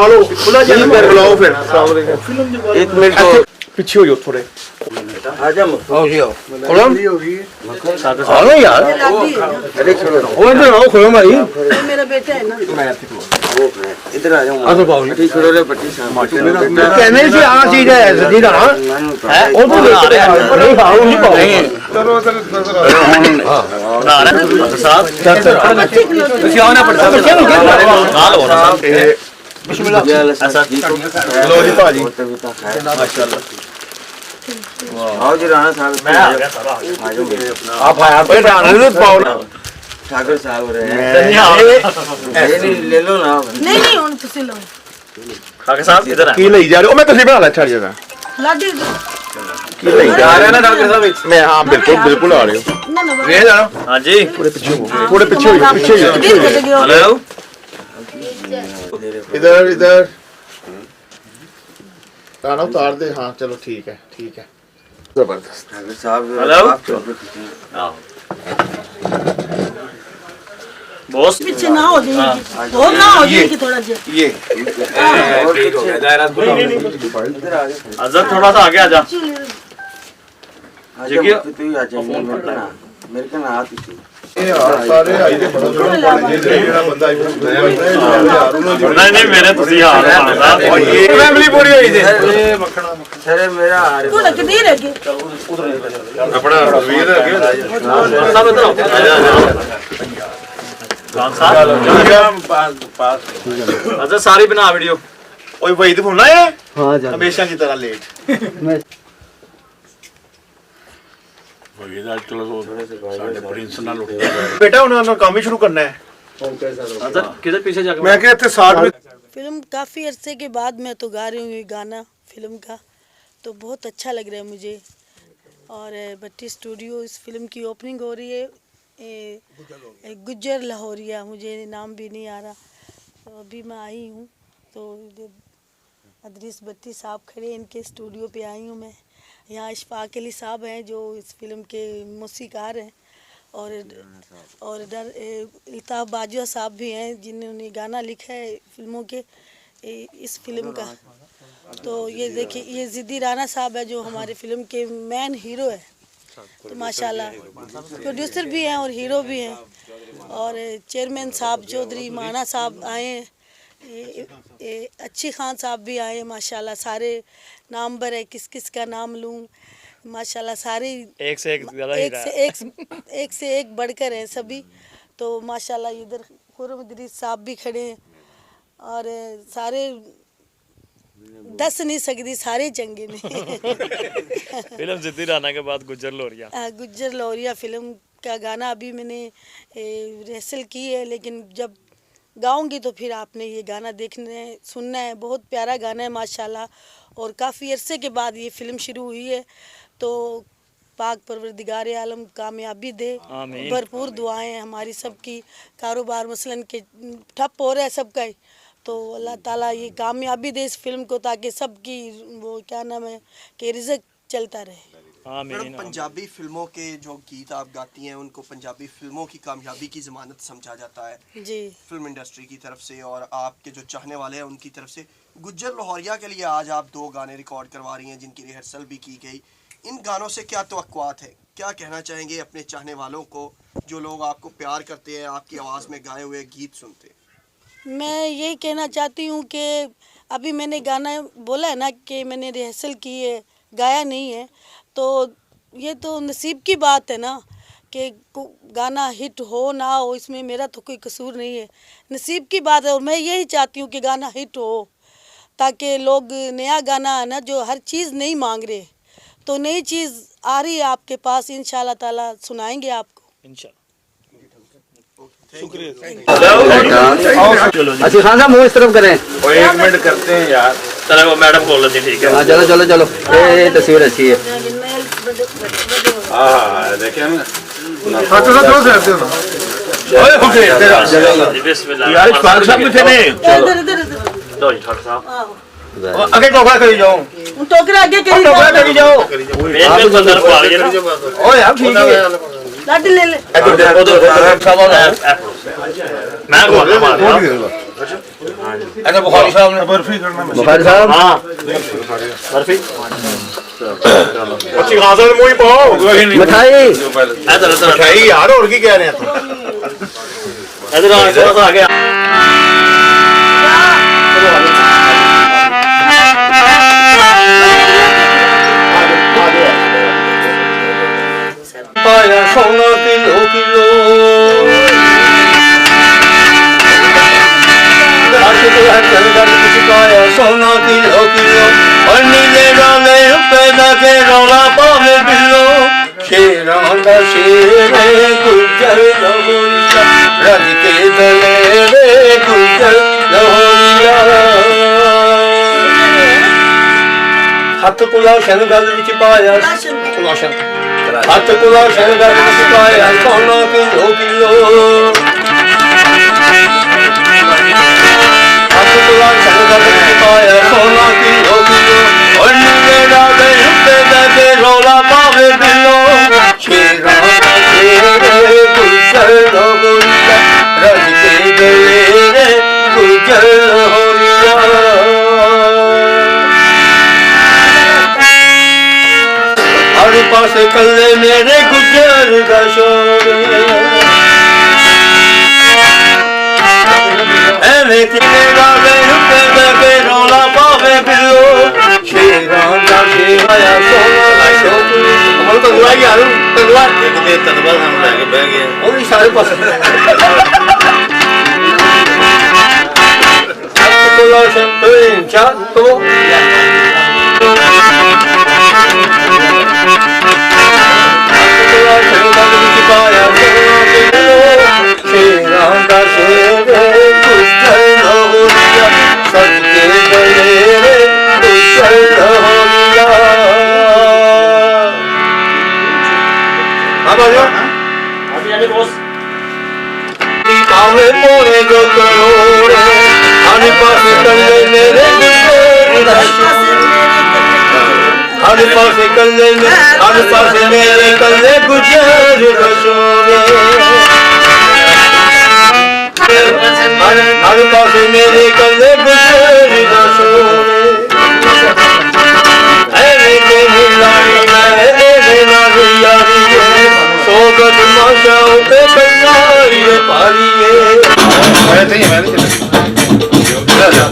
बुला लो बुलाओ फिर एक मिनट पीछे हो जाओ थोड़े आजा खुलम आओ यार अरे छोड़ो ओ इधर आओ खुलम भाई मेरा बेटा है ना इधर आ जाओ आसो पाओ ठीक छोड़ो रे पट्टी साहब कहने से आ चीज है जदी ना है वो तो नहीं आओ नहीं पाओ चलो बना रहे हैं साहब ਤੁਸੀਂ ਆਉਣਾ ਪੜਦਾ ਨਾਲ ਹੋ ਰਹਾ लो जी भाजी आओ जी राणा साहब मैं आ गया साहब आ जाओ आप आया पे राणा ने पाओ ना ठाकुर साहब रहे हैं नहीं नहीं ले लो ना नहीं नहीं ਹੁਣ ਤੁਸੀਂ ਲਓ खाके साहब इधर की ले जा रहे हो मैं तस्वीर बना ला छड़ जगह ਲਾਡੀ की ले जा रहे हैं ना डॉक्टर साहब मैं हां बिल्कुल बिल्कुल आ रहे हो ਨਾ ਨਾ ले जाओ हां जी थोड़े पीछे हो थोड़े पीछे हो हेलो इधर इधर राणा उतार दे हाँ चलो ठीक है जबरदस्त ठाकुर साहब हेलो बॉस पीछे ना हो जाएगी और ना हो जाएगी थोड़ा सा ये ठीक हो गया दायरा इधर आ जाओ अजर थोड़ा सा आगे आ जा आजा तू आ जा मेरे का ना हाथ पीछे सारे आई दे बड़ा जेड़ा बंदा नहीं नहीं मेरे ਤੁਸੀਂ हाल मानदा ये फैमिली पूरी हुई थी सर मेरा आ रहा तू लग नहीं रहे अपना वीर सब अजर सारी बना वीडियो ओए भाई तो फोन है हां जा हमेशा की तरह लेट बेटा उन्होंने काम ही शुरू करना है अजर किधर पीछे जाके मैं कहते 60 में फिल्म काफ़ी अरसे के बाद मैं तो गा रही हूँ ये गाना फिल्म का तो बहुत अच्छा लग रहा है मुझे और भट्टी स्टूडियो इस फिल्म की ओपनिंग हो रही है गुज्जर लाहौरिया मुझे नाम भी नहीं आ रहा तो अभी मैं आई हूँ तो अदरीस भट्टी साहब खड़े इनके स्टूडियो पे आई हूँ मैं यहाँ इशफाक अली साहब हैं जो इस फिल्म के मौसीकार हैं और इधर इल्ताफ़ बाजवा साहब भी हैं जिन्होंने गाना लिखा है फिल्मों के इस फिल्म का तो ये देखिए ये ज़िद्दी राणा साहब है जो हमारे फिल्म के मेन हीरो है तो माशाल्लाह प्रोड्यूसर भी हैं और हीरो भी हैं और चेयरमैन साहब चौधरी माना साहब आए हैं अच्छी खान साहब भी आए हैं माशाल्लाह सारे नाम बर है किस किस का नाम लूँ माशाल्लाह सारे एक से एक बढ़कर हैं सभी तो माशाल्लाह इधर खुरम इदरीस साहब भी खड़े हैं और सारे दस नहीं सकती सारे चंगे ने फिल्म जिद्दी राणा के बाद गुज्जर लोरिया फिल्म का गाना अभी मैंने रिहर्सल की है लेकिन जब गाऊंगी तो फिर आपने ये गाना देखने सुनना है बहुत प्यारा गाना है माशाल्लाह और काफ़ी अरसे के बाद ये फिल्म शुरू हुई है तो पाक परवरदिगार आलम कामयाबी दे भरपूर दुआएं हैं हमारी सबकी कारोबार मसलन के ठप हो रहा है सबका ही तो अल्लाह ताला ये कामयाबी दे इस फिल्म को ताकि सबकी वो क्या नाम है कि रिज़्क चलता रहे। मैडम पंजाबी फिल्मों के जो गीत आप गाती हैं उनको पंजाबी फिल्मों की कामयाबी की ज़मानत समझा जाता है जी फिल्म इंडस्ट्री की तरफ से और आपके जो चाहने वाले हैं उनकी तरफ से गुज्जर लाहौरिया के लिए आज आप 2 गाने रिकॉर्ड करवा रही हैं जिनकी रिहर्सल भी की गई इन गानों से क्या तवक्कुआत है क्या कहना चाहेंगे अपने चाहने वालों को जो लोग आपको प्यार करते हैं आपकी आवाज़ में गाए हुए गीत सुनते हैं। मैं यही कहना चाहती हूँ कि अभी मैंने गाना बोला है ना कि मैंने रिहर्सल की है गाया नहीं है तो ये तो नसीब की बात है ना कि गाना हिट हो ना हो इसमें मेरा तो कोई कसूर नहीं है नसीब की बात है और मैं यही चाहती हूँ कि गाना हिट हो ताकि लोग नया गाना है ना जो हर चीज़ नहीं मांग रहे तो नई चीज़ आ रही है आपके पास इंशाल्लाह ताला सुनाएंगे आपको इंशाल्लाह। अच्छा खान साहब मुँह इस तरफ करें और 1 मिनट करते हैं यार चलो वो मैडम बोल रही थी ठीक है हाँ चलो चलो चलो ये तस्वीर अच्छी है हां देखिए ना हां चलो रहते हो ना ओए ओके तेरा बिस्मिल्लाह यार इशफाक साहब किथे ने इधर इधर लो जी ठाकुर साहब आगे टोकरा करी जाओ टोकरा आगे करी टोकरा करी जाओ मेरे बंदर को आ गया ना ओ यार ठीक है लाडी ले ले मैं को मार ऐसा बुखारी साहब ने बर्फी करना बुखारी साहब हाँ बर्फी अच्छी खासा मुंह ही पाओ मिठाई मिठाई यार और की कह रहे हैं इधर आ गया पाया सोना किलो किलो पाया सोना किलो किलो और नीले डाले पैदा के रौला पावे बिलो शेरां दा शेर गुजर लहोरिया रज के दलेरे गुजर लहोरिया हथ कुलाशन गल विच पाया कुलाशन हथ कुलाशन गल विच पाया सोना किलो किलो हथ कुलाशन गल विच पाया सोना किलो किलो और नीले डाले पैदा के रौला पावे बिलो शेरां दा शेर गुजर लहोरिया रज के दलेरे गुजर लहोरिया हर पासे कल्ले मेरे गुजर दा शोर एवें तेरे लागे रुपे लगे रौला पावे बिलो शेरां दा शेर आया सोना शोर हमारे तनवा यार तनवा एक दे तनवा हम लेके बैठ गए और सारे पासे तो शंपेन चातो मोरे जो करोड़े आने पासे कल्ले मेरे हर पासे कल्ले हर पासे मेरे कल्ले गुजर रसोरे हर पासे मेरे कल्ले गुजर रसोरे ऐवे के लाड़ी ऐवे लाड़ी यारी सोगत माशाओं पे कन्नारी पारिये मैंने चला